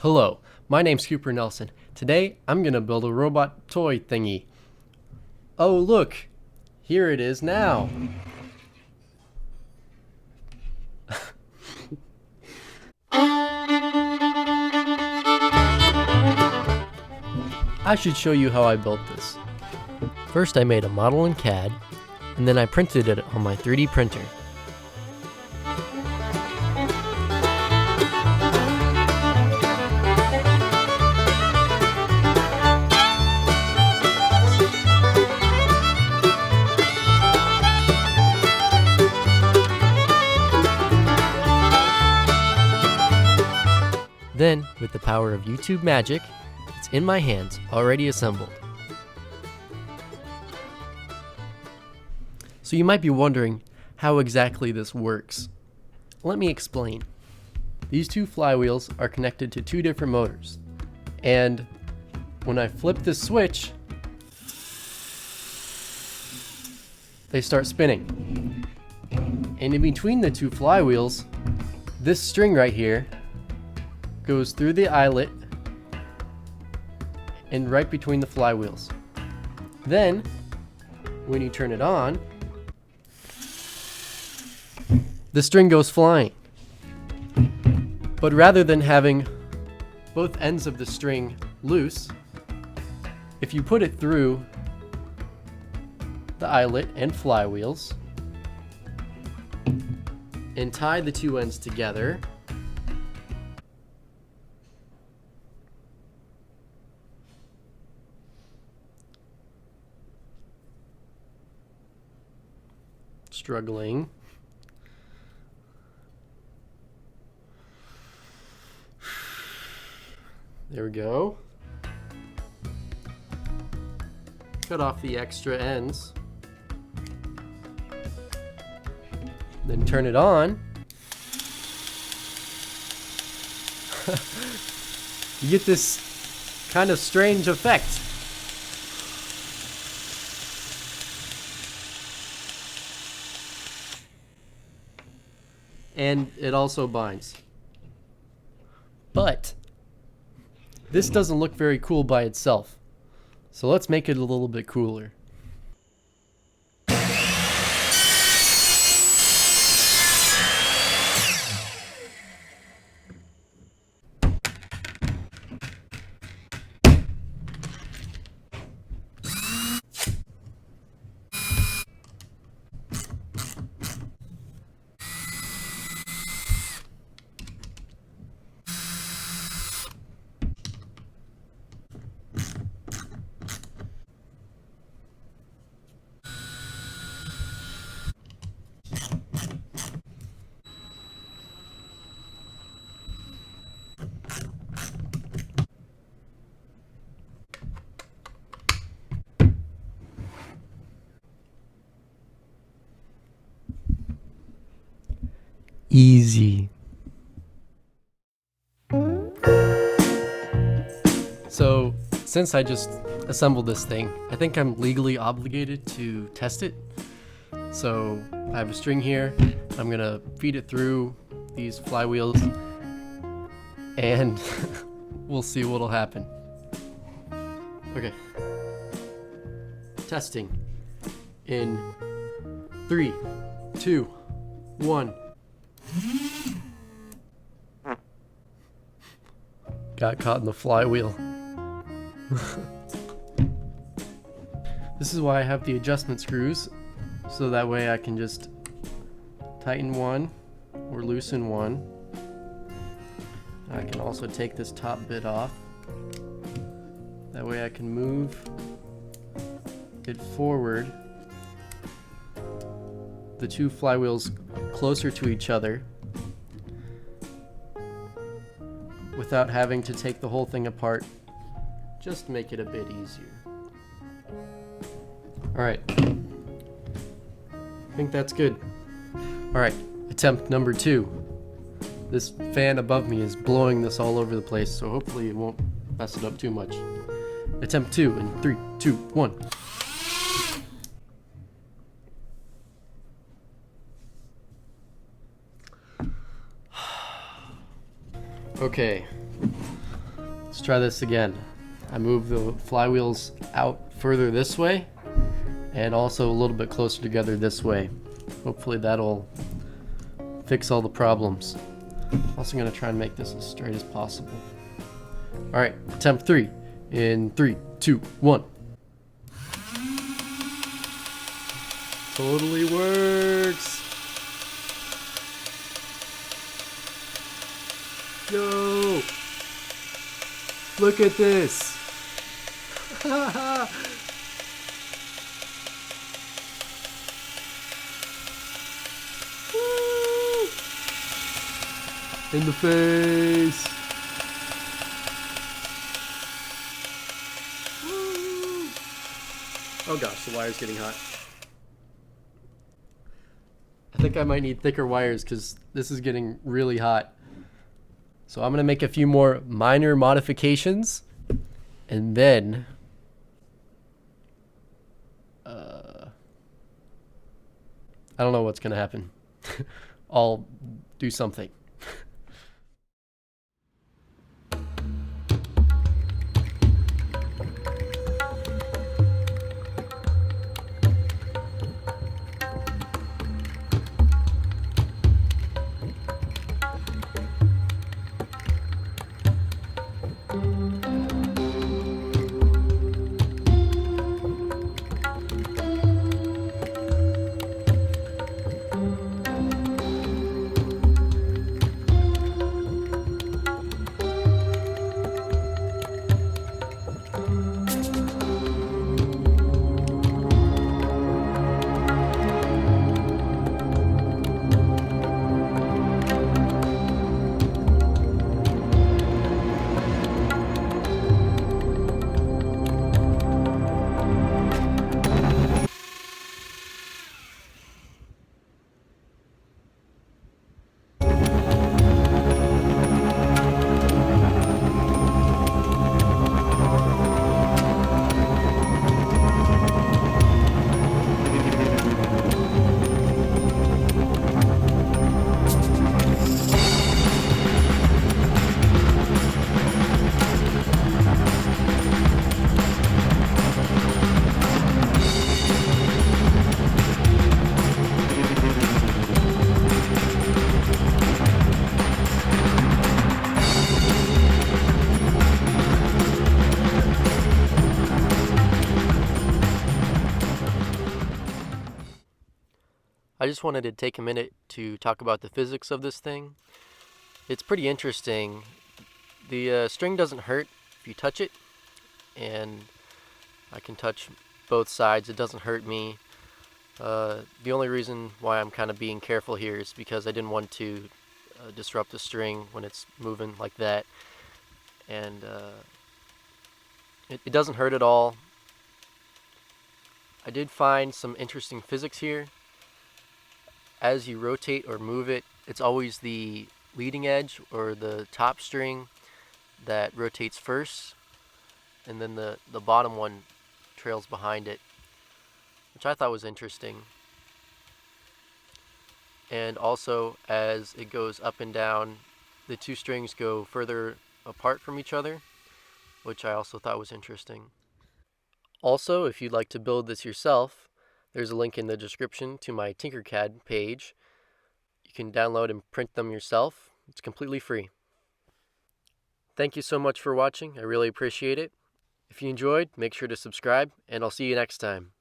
Hello, my name's Cooper Nelson. Today, I'm gonna build a robot toy thingy. Oh look, here it is now. I should show you how I built this. First I made a model in CAD, and then I printed it on my 3D printer. Then, with the power of YouTube magic, it's in my hands, already assembled. So you might be wondering how exactly this works. Let me explain. These two flywheels are connected to two different motors. And when I flip this switch, they start spinning. And in between the two flywheels, this string right here goes through the eyelet and right between the flywheels. Then, when you turn it on, the string goes flying. But rather than having both ends of the string loose, if you put it through the eyelet and flywheels and tie the two ends together, struggling. There we go. Cut off the extra ends. Then turn it on. You get this kind of strange effect. And it also binds. But this doesn't look very cool by itself. So let's make it a little bit cooler. Easy. So, since I just assembled this thing, I think I'm legally obligated to test it. So, I have a string here. I'm gonna feed it through these flywheels, and we'll see what'll happen. Okay. Testing. In 3, 2, 1. Got caught in the flywheel. This is why I have the adjustment screws, so that way I can just tighten one or loosen one. I can also take this top bit off. That way I can move it forward, the two flywheels closer to each other, without having to take the whole thing apart. Just make it a bit easier. Alright. I think that's good. Alright, attempt number 2. This fan above me is blowing this all over the place, so hopefully it won't mess it up too much. Attempt 2 in 3, 2, 1. Okay, Let's try this again. I move the flywheels out further this way and also a little bit closer together this way. Hopefully that'll fix all the problems. I'm also going to try and make this as straight as possible. All right, attempt 3 in 3, 2, 1. Totally works. Yo, look at this. In the face. Oh gosh, the wire's getting hot. I think I might need thicker wires because this is getting really hot. So I'm going to make a few more minor modifications and then I don't know what's going to happen. I'll do something. I just wanted to take a minute to talk about the physics of this thing. It's pretty interesting. The string doesn't hurt if you touch it, and I can touch both sides. It doesn't hurt me. The only reason why I'm kind of being careful here is because I didn't want to disrupt the string when it's moving like that. And it doesn't hurt at all. I did find some interesting physics here. As you rotate or move it, it's always the leading edge or the top string that rotates first, and then the bottom one trails behind it, which I thought was interesting. And also, as it goes up and down, the two strings go further apart from each other, which I also thought was interesting. Also, if you'd like to build this yourself, there's a link in the description to my Tinkercad page. You can download and print them yourself. It's completely free. Thank you so much for watching. I really appreciate it. If you enjoyed, make sure to subscribe, and I'll see you next time.